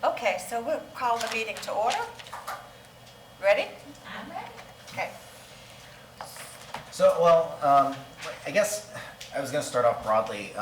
Okay, so we'll call the meeting to order. Ready? I'm ready. Okay. So, I guess I was going to start off broadly.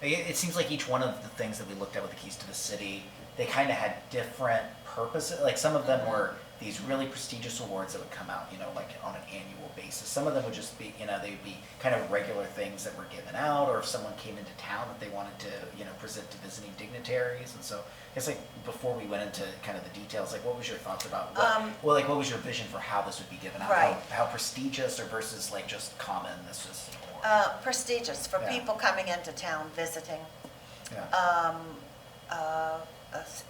It seems like each one of the things that we looked at with the keys to the city, they kind of had different purposes. Like some of them were these really prestigious awards that would come out, like on an annual basis. Some of them would just be, they'd be kind of regular things that were given out, or if someone came into town that they wanted to, present to visiting dignitaries. And so, I guess like before we went into kind of the details, like what was your thoughts about what was your vision for how this would be given out? Right. How prestigious or versus like just common this is? Prestigious for people coming into town visiting. Yeah.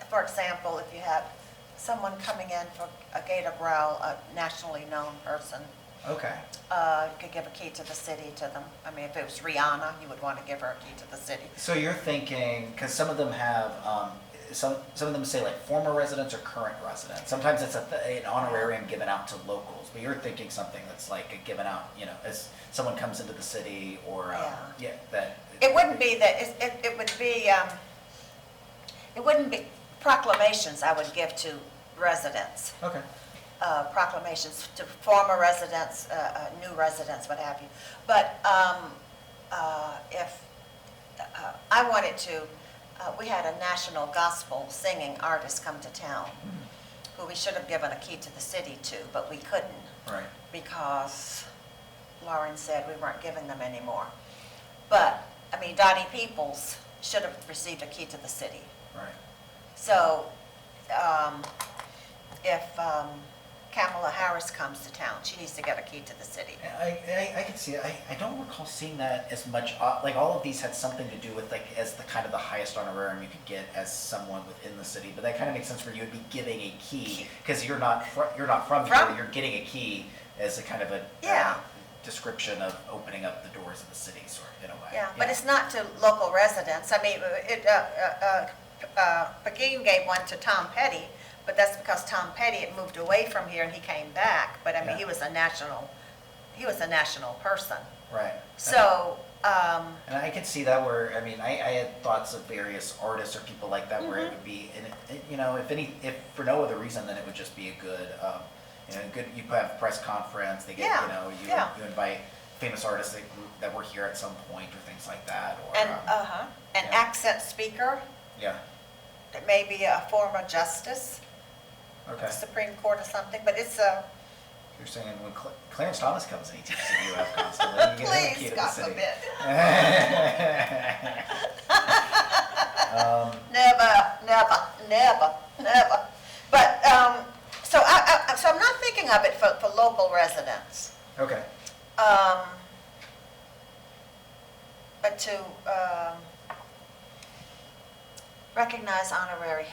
For example, if you have someone coming in for a Gator Growl, a nationally known person, Okay. you could give a key to the city to them. I mean, if it was Rihanna, you would want to give her a key to the city. So you're thinking, because some of them have, some of them say like former residents or current residents. Sometimes it's an honorarium given out to locals, but you're thinking something that's like a given out, as someone comes into the city or, that. It wouldn't be that, it would be, it wouldn't be proclamations I would give to residents. Okay. Proclamations to former residents, new residents, what have you. But if I wanted to, we had a national gospel singing artist come to town who we should have given a key to the city to, but we couldn't. Right. Because Lauren said we weren't giving them anymore. But, I mean, Dottie Peoples should have received a key to the city. Right. So, if Kamala Harris comes to town, she needs to get a key to the city. I can see it. I don't recall seeing that as much. Like all of these had something to do with like as the kind of the highest honorarium you could get as someone within the city. But that kind of makes sense where you would be giving a key because you're not from here. You're getting a key as a kind of a description of opening up the doors of the city, sort of in a way. Yeah, but it's not to local residents. I mean, Begin gave one to Tom Petty, but that's because Tom Petty had moved away from here and he came back. But I mean, he was a national person. Right. So. And I could see that where, I mean, I had thoughts of various artists or people like that where it would be, if for no other reason, then it would just be a good, you have a press conference, they get, you invite famous artists that were here at some point or things like that. Or, an accent speaker. Yeah. It may be a former justice. Okay. Supreme Court or something, but it's You're saying when Clarence Thomas comes and he teaches the UF constantly, you get him a key to the city. Never. But so I'm not thinking of it for local residents. Okay. But to recognize honorary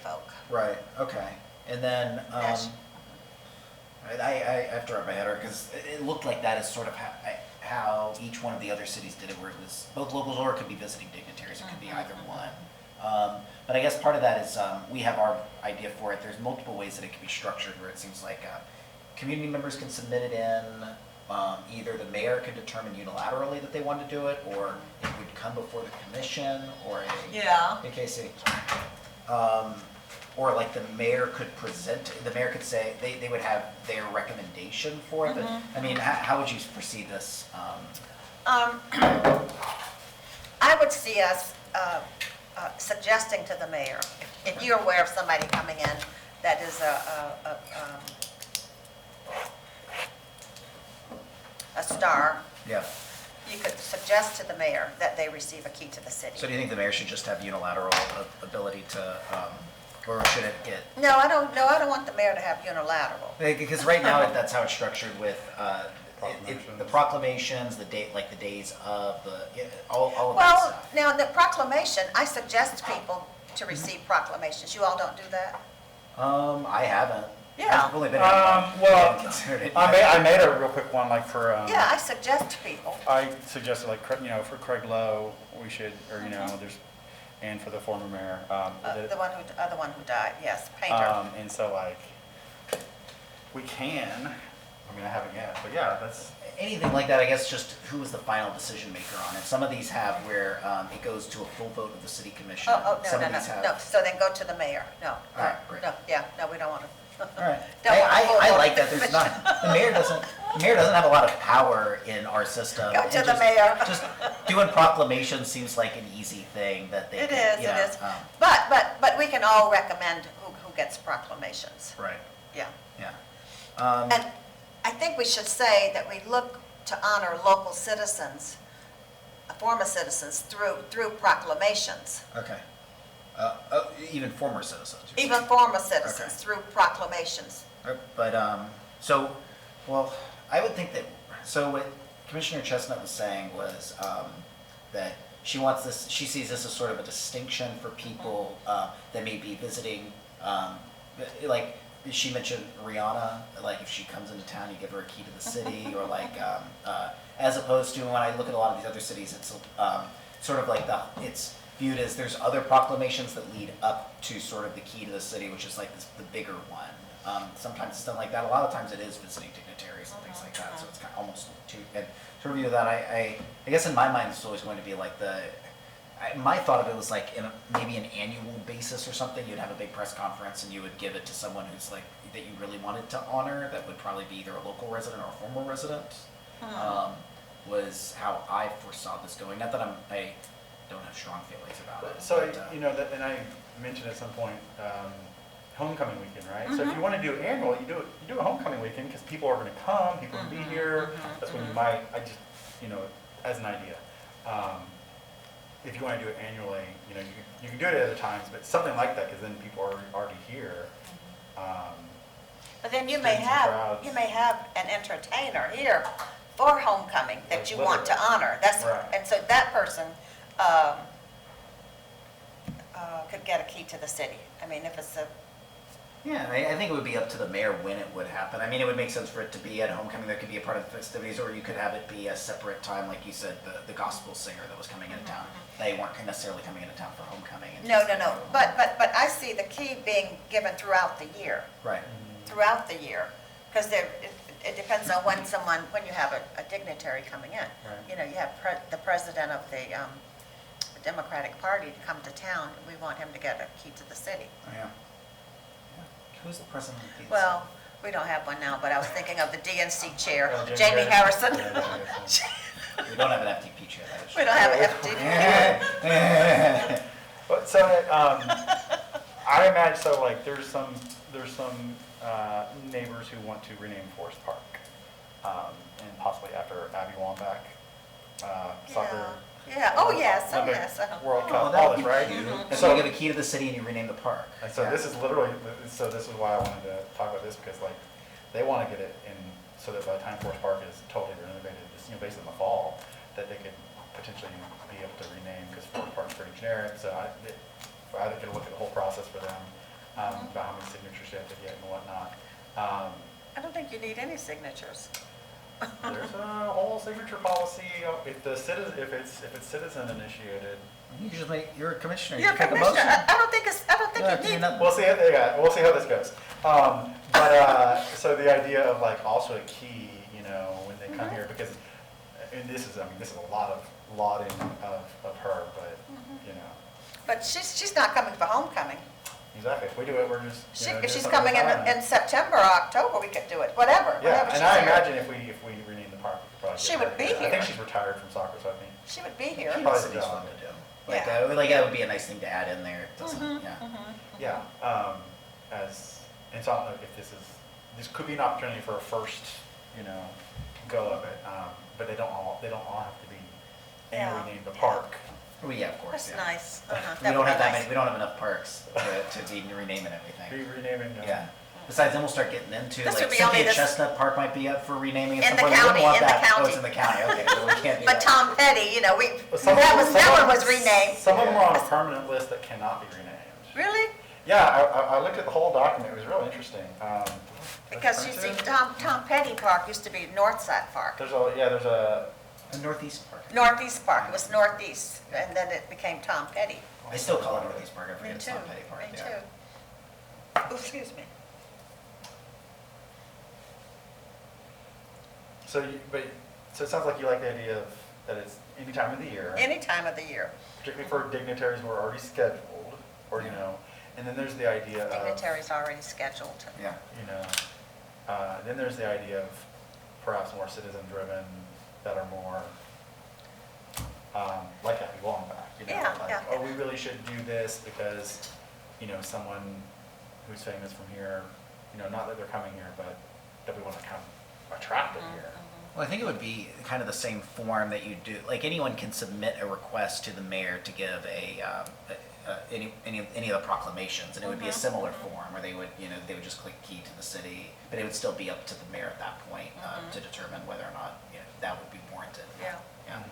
folk. Right. Okay. And then I have to wrap my head around because it looked like that is sort of how each one of the other cities did it, where it was both locals or it could be visiting dignitaries. It could be either one. But I guess part of that is we have our idea for it. There's multiple ways that it can be structured where it seems like community members can submit it in. Either the mayor can determine unilaterally that they want to do it, or it would come before the commission, or a KC. Or like the mayor could say, they would have their recommendation for it. But, I mean, how would you foresee this? I would see us suggesting to the mayor, if you're aware of somebody coming in that is a star, you could suggest to the mayor that they receive a key to the city. So do you think the mayor should just have unilateral ability to, or should it get? No, I don't want the mayor to have unilateral. Because right now that's how it's structured with the proclamations, the days of all of that Well, stuff. now the proclamation, I suggest people to receive proclamations. You all don't do that? I haven't. Yeah. I've only been well, considered it. I made a real quick one, like for. Yeah, I suggest to people. I suggested, like, for Craig Lowe, we should, or there's, and for the former mayor. The one who died, yes, painter. And so, like, we can I mean, I haven't yet, but yeah, that's, Anything like that, I guess, just who is the final decision maker on it? Some of these have where it goes to a full vote of the city commission. Oh, no, Some no, of these no, have. no, so then go to the mayor, no. All right, great. No, yeah, no, we don't want to. All right. Don't want a full I vote like of that. the There's not, the mayor doesn't have a lot of power in our system. Go and to the just- mayor. Just doing proclamations seems like an easy thing that they It can, is, you it know, is. But we can all recommend who gets proclamations, Right, yeah. yeah. And I think we should say that we look to honor local citizens, former citizens, through proclamations. Okay. Even former citizens. you're Even saying. former citizens, Okay. through proclamations. But, so, well, I would think that, so what Commissioner Chestnut was saying was that she wants this, she sees this as sort of a distinction for people that may be visiting, like, she mentioned Rihanna, like if she comes into town, you give her a key to the city, or like, as opposed to when I look at a lot of these other cities, it's sort of like it's viewed as there's other proclamations that lead up to sort of the key to the city, which is like the bigger one. Sometimes it's done like that. A lot of times it is visiting dignitaries and things like that. So it's kind of almost too. And sort of view that. I guess in my mind it's always going to be like my thought of it was like maybe an annual basis or something. You'd have a big press conference and you would give it to someone who's like that you really wanted to honor. That would probably be either a local resident or a former resident. Was how I foresaw this going. Not that I don't have strong feelings about it. so, but, you know, and I mentioned at some point, homecoming weekend, right? So if you want to do annual, you do a homecoming weekend because people are going to come, people will be here. That's when you might, you know, as an idea. If you want to do it annually, you know, you can do it at other times, but something like that because then people are already here. But then you may Students and have, crowds. an entertainer here for homecoming that Like you want to literally. honor. That's, Right. and so that person could get a key to the city. I mean, if it's a, Yeah, I think it would be up to the mayor when it would happen. I mean, it would make sense for it to be at homecoming. That could be a part of the festivities, or you could have it be a separate time, like you said, the gospel singer that was coming into town. They weren't necessarily coming into town for homecoming. and no, just- no, no. But I see the key being given throughout the year, Right. throughout the year. Because it depends on when you have a dignitary coming in. Right. You know, you have the president of the Democratic Party to come to town, we want him to get a key to the city. Oh, yeah. Who's the president of the DNC? Well, we don't have one now, but I was thinking of the DNC chair, Oh, Jamie Jamie Harrison. Harrison. We don't have an FTP chair. That is We don't have an FD. But so I imagine so like there's some neighbors who want to rename Forest Park, and possibly after Abby Wambach, soccer. Yeah, oh, yes, oh, Olympic yes. World Oh, Cup, that all would this, be right? cute. Mm-hmm. And so you give a key to the city and you rename the park. And so Yeah. this is literally, so this is why I wanted to talk about this, because like, they want to get it in, so that by the time Forest Park is totally renovated, just, you know, based in the fall, that they could potentially be able to rename, because Forest Park's pretty generic, so I could look at the whole process for them, about how many signatures you have to get and whatnot. I don't think you need any signatures. There's a whole signature policy, if it's citizen initiated. You just you're a commissioner. You're a You pick a commissioner, motion. I don't think You have to you do need. nothing. We'll see, we'll see how this goes. So the idea of like also a key, you know, when they come here, because, and this is a lot of lauding of her, but, you know, But she's not coming for homecoming. exactly, if we do it, we're just, you know, If doing she's something coming at a time. in September or October, we could do it, whatever. Yeah, whenever and she's I here. imagine if we rename the park, we could probably. She get would her be I think here. she's retired from soccer, so I think. She would be here. Key to the Probably city's the fun job. to do. Like, Yeah. that would be a nice thing to add in there. It doesn't, yeah. Yeah, and so I don't know if this could be an opportunity for a first, you know, go of it, but they don't all have to be Yeah. annually named a park. Well, yeah, of course, That's yeah. nice. We That don't would have be that nice. many, we don't have enough parks to be renaming Be everything. renaming. Yeah. Besides, then we'll start getting into, This like, would be only Cynthia this- Chestnut Park might be up for renaming at In some the point. We wouldn't county, want in the that. Oh, county. it's in the county, okay, so we can't do But that. Tom Petty, you know, But some that of one them- was renamed. Some of them are on a permanent list that cannot be renamed. Really? Yeah, I looked at the whole document, it was real interesting. Because you see, Tom Petty Park used to be Northside Park. There's a, The Northeast Park. Northeast Park, it was Northeast, and then it became Tom Petty. I still call it Northeast Park, I Me forget it's too, not Petty Park, me yeah. too. Oh, excuse me. So, so it sounds like you like the idea of, that it's any time of the year. Any time of the year. Particularly for dignitaries who are already scheduled, or, you Yeah. know, and then there's the idea of, Dignitaries already scheduled. Yeah. you know, then there's the idea of perhaps more citizen-driven, that are more, like Happy Wallback, you know? Yeah, Like, yeah. oh, we really should do this because, you know, someone who's famous from here, you know, not that they're coming here, but that we want to come attract them here. Well, I think it would be kind of the same form that you do, like anyone can submit a request to the mayor to give any of the proclamations, and it would be a similar form where they would, you know, they would just click key to the city, but it would still be up to the mayor at that point to determine whether or not, you know, that would be warranted. Yeah. Yeah.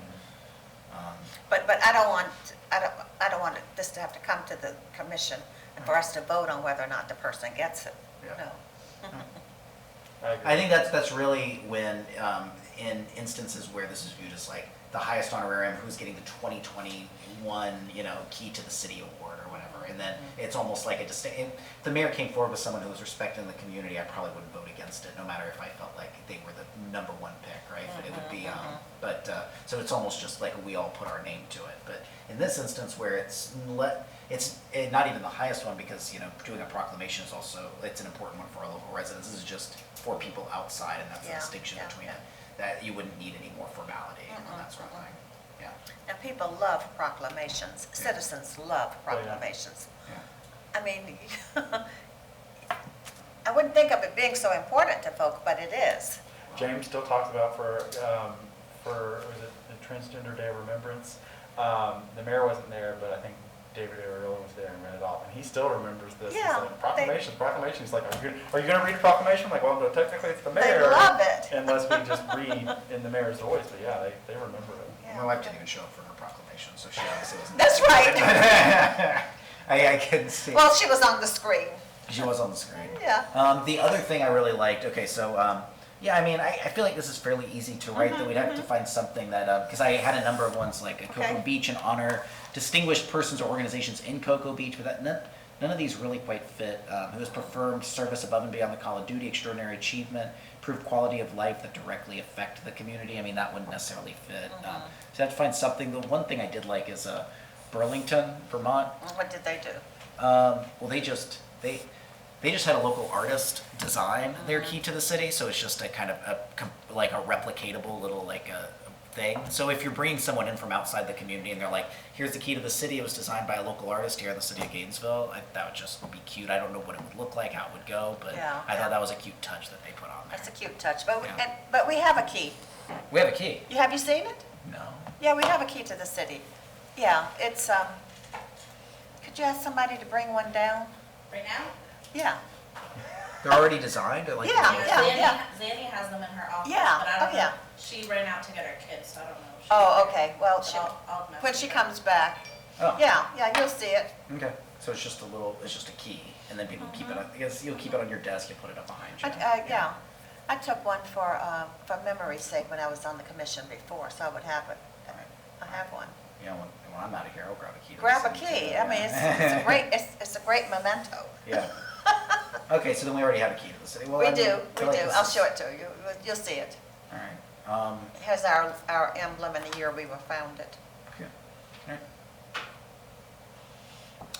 But I don't want this to have to come to the commission and for us to vote on whether or not the person gets it. Yeah. No. I think that's really when, in instances where this is viewed as like the highest honorarium, who's getting the 2021, you know, key to the city award or whatever, and then it's almost like a distinct. If the mayor came forward with someone who was respected in the community, I probably wouldn't vote against it, no matter if I felt like they were the number one pick, right? But it would be, so it's almost just like we all put our name to it. But in this instance, where it's not even the highest one, because, you know, doing a proclamation is also, it's an important one for our local residents. This is just for people outside, and that's the Yeah, distinction yeah. between it. That you wouldn't need any more formality and that sort of thing. Yeah. And people love proclamations. Citizens love Oh, yeah. proclamations. Yeah. I mean, I wouldn't think of it being so important to folk, but it is. James still talks about was it the Transgender Day of Remembrance? The mayor wasn't there, but I think David Ariola was there and read it off, and he still remembers this. Yeah, It's like, proclamation. He's like, are you gonna read a proclamation? I'm like, well, no, technically it's the They mayor. love it. Unless we just read in the mayor's voice, but yeah, they remember it. Yeah. My wife didn't even show up for her proclamation, so she obviously wasn't. That's right. I can see. Well, she was on the screen. She was on the screen. Yeah. The other thing I really liked, okay, so, yeah, I mean, I feel like this is fairly easy to write, that we'd have to find something that, because I had a number of ones, like Cocoa Okay. Beach and honor distinguished persons or organizations in Cocoa Beach, but none of these really quite fit. Who has performed service above and beyond the call of duty, extraordinary achievement, improved quality of life that directly affect the community. I mean, that wouldn't necessarily fit. So I have to find something. The one thing I did like is Burlington, Vermont. What did they do? Well, they just had a local artist design their key to the city, so it's just a kind of like a replicatable little like a thing. So if you're bringing someone in from outside the community and they're like, here's the key to the city, it was designed by a local artist here in the city of Gainesville, that would just be cute. I don't know what it would look like, how it would go, but Yeah, I yeah. thought that was a cute touch that they put on there. That's a cute touch. But Yeah. but we have a key. We have a key. Have you seen it? No. Yeah, we have a key to the city. Yeah, it's could you ask somebody to bring one down? Right now? Yeah. They're already designed, or like Yeah, the key? yeah. Zanny has them in her office, Yeah, but I oh, don't yeah. know. She ran out to get her kids, so I don't know. if she- Oh, okay. Well, but I'll message when she her. comes back. Oh. Yeah, you'll see it. Okay. So it's just a key, and then people keep it on, I guess you'll keep it on your desk, you put it up behind you. Yeah. I took one for memory's sake when I was on the commission before, so I would have it. Right. I have one. Yeah, when I'm out of here, I'll grab a key. to the Grab a city, key. too. I mean, Yeah. it's a great memento. Yeah. Okay, so then we already have a key to the city. Well, We I mean, do, I we feel like do. this I'll is- show it to you. You'll see it. All right. Here's our emblem and the year we were founded. Okay. All right.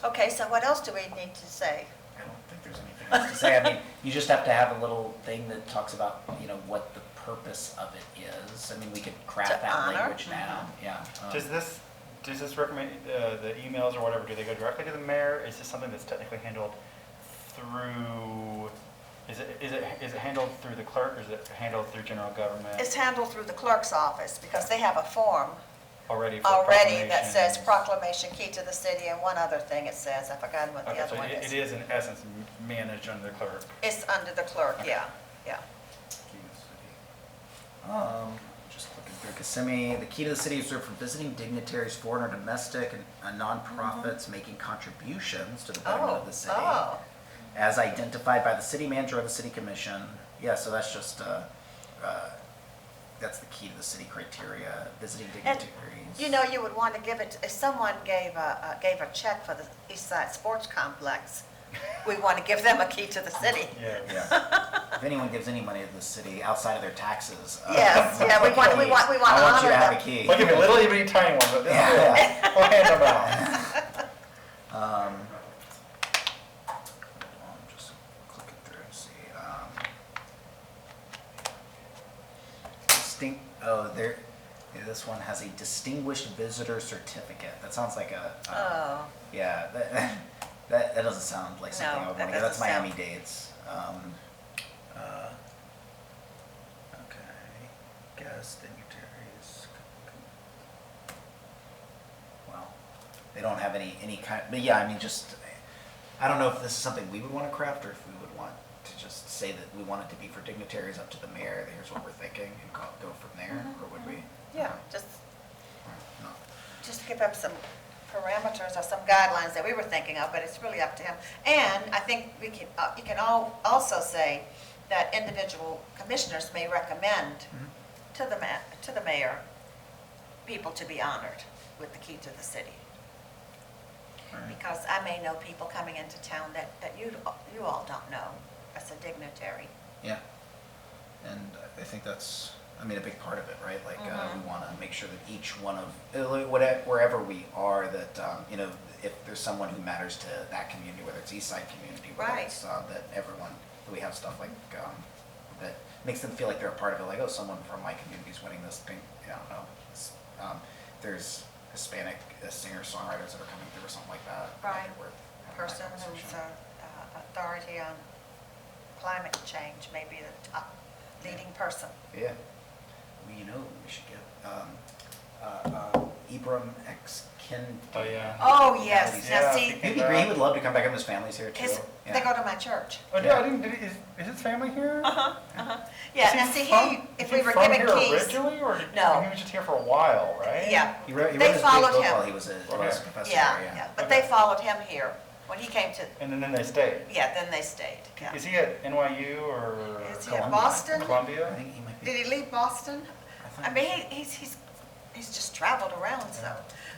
Okay, so what else do we need to say? I don't think there's anything else to say. I mean, you just have to have a little thing that talks about, you know, what the purpose of it is. I mean, we could craft To that honor? language now. Yeah. Does this recommend, the emails or whatever, do they go directly to the mayor? Is this something that's technically handled through, is it handled through the clerk, or is it handled through general government It's handled through the clerk's office because they have a form already for already that says proclamations? proclamation key to the city and one other thing it says. I've forgotten what the Okay, other so one it is. is in essence managed under the clerk. It's under the clerk, Okay. yeah. Just looking through Kissimmee. The key to the city is reserved for visiting dignitaries, foreign or domestic, and nonprofits making contributions to the betterment of the city. Oh, As identified by the city manager or the city commission. Yeah, so that's just, that's the key to the city criteria, visiting dignitaries. you know, you would want to give it, if someone gave a check for the East Side Sports Complex, we want to give them a key to the city. Yeah. Yeah. If anyone gives any money to the city outside of their taxes. Yes, yeah, we want to I want you to honor have them. a key. We'll give you a little itty tiny one, but this is it. We'll hand them out. I'm just clicking through and see. There. Yeah, this one has a distinguished visitor certificate. That sounds like a. Oh, Yeah, that doesn't sound like something No, I would that want to get. That's doesn't sound- Miami-Dade's. Okay, guest dignitaries. Well, they don't have any kind, but yeah, I mean, just, I don't know if this is something we would want to craft or if we would want to just say that we want it to be for dignitaries up to the mayor, here's what we're thinking, and go from there, or would we? yeah, just No. give them some parameters or some guidelines that we were thinking of, but it's really up to him. And I think we can, you can also say that individual commissioners may recommend to the mayor, people to be honored with the key to the city. Right. Because I may know people coming into town that you all don't know as a dignitary. Yeah, and I think that's, I mean, a big part of it, right? Like, we want to make sure that each one of, wherever we are, that, if there's someone who matters to that community, whether it's East Side community, whether Right. it's that everyone, that we have stuff like, that makes them feel like they're a part of it, like, oh, someone from my community is winning this thing, I don't know. There's Hispanic singer-songwriters that are coming through or something like that. Right. We're having that Person conversation. who's authority on climate change may be the top leading person. Yeah. Well, we should get Ibram X. Kendi. Oh, yeah. Oh, yes, Yeah, now I see, think He'd be great. He would love to come back. His family's here too. they go to my church. Oh, yeah, I didn't, is his family here? Yeah, Is now he see, from- if is we he were from giving here keys. originally, or No. he was just here for a while, right? Yeah, He wrote They his followed big book him. while he was a professor yeah, there, yeah, but they followed him here when he came to, And then they stayed. yeah, then they stayed, yeah. Is he at NYU or Is he at Columbia. Boston? I Columbia? think he might be. Did he leave Boston? thought- I mean, he's just traveled around, so.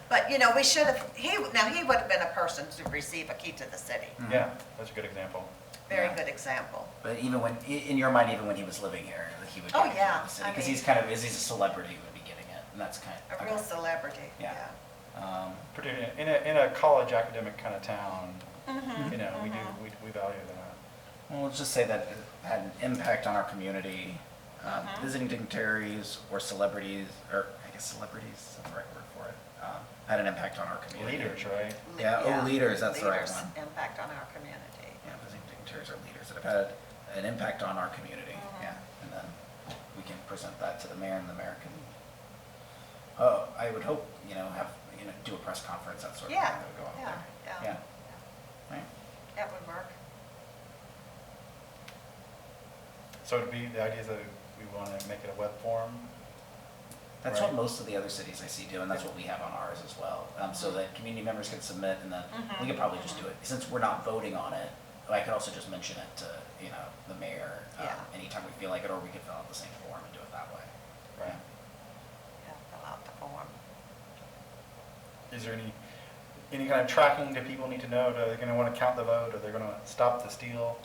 But, we should have, he would have been a person to receive a key to the city. Yeah, that's a good example. Very Yeah. good example. But even when, in your mind, even when he was living here, he would. Oh, get it yeah, from the city, I because mean- he's a celebrity who would be getting it, and that's kind of. A real celebrity, Yeah. yeah. Particularly in a college academic kind of town, Mm-hmm. we value that. Well, let's just say that it had an impact on our community. Visiting dignitaries or celebrities, or I guess celebrities is the right word for it, had an impact on our community. Leaders, right? Yeah, leaders, that's the right Leaders, one. impact on our community. Yeah, visiting dignitaries are leaders that have had an impact on our community, yeah. And then we can present that to the mayor, and the mayor can, I would hope, do a press conference, that sort of thing, Yeah, that would go out yeah, there. yeah. Right. That would work. So it'd be, the idea is that we want to make it a web form. That's Right. what most of the other cities I see do, and that's what we have on ours as well. So that community members can submit, and then we could probably just do it. Since we're not voting on it, I could also just mention it to, the mayor, Yeah. anytime we feel like it, or we could fill out the same form and do it that way. Right. Yeah, fill out the form. Is there any kind of tracking that people need to know? Are they going to want to count the vote? Are they going to stop the steal?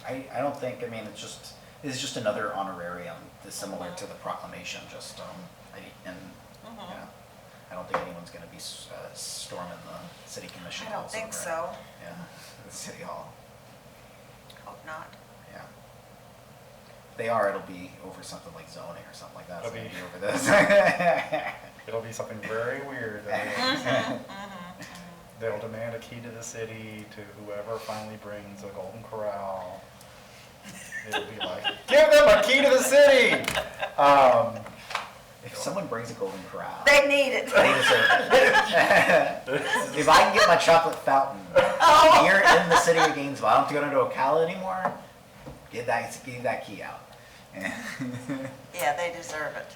I don't think, it's just another honorarium, similar to the proclamation, just, I don't think anyone's gonna be storming the city commission I don't halls think over it. so. Yeah, the city hall, Hope not. yeah. If they are, it'll be over something like zoning or something like that, so It'll be- maybe over this. It'll be something very weird. They'll demand a key to the city to whoever finally brings a golden corral. It'll be like, give them a key to the city! If someone brings a golden corral, They need it. they deserve it. If I can get my chocolate fountain Oh. here in the city of Gainesville, I don't have to go to Ocala anymore, give that key out. Yeah, they deserve it.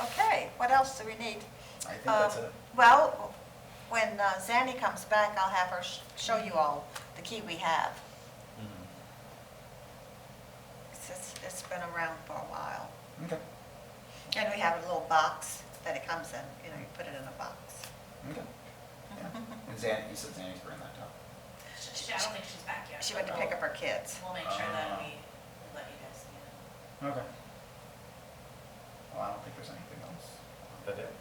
Okay, what else do we need? I think that's it. Well, when Zanny comes back, I'll have her show you all the key we have. It's been around for a while. Okay. And we have a little box that it comes in, you put it in a box. Okay. Yeah. And you said Zanny's bringing that up. I don't think she's back yet. She went to pick up her kids. We'll make sure that we let you guys see it. Okay. Well, I don't think there's anything else. That it?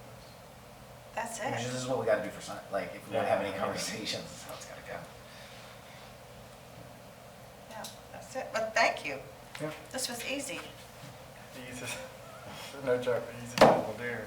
That's This it. is what we gotta do for like, if we wanna Yeah. have any conversations, this is how it's gotta go. Yeah, that's it. But thank you. Yeah. This was easy. The easiest, no joke, the easiest thing we'll do.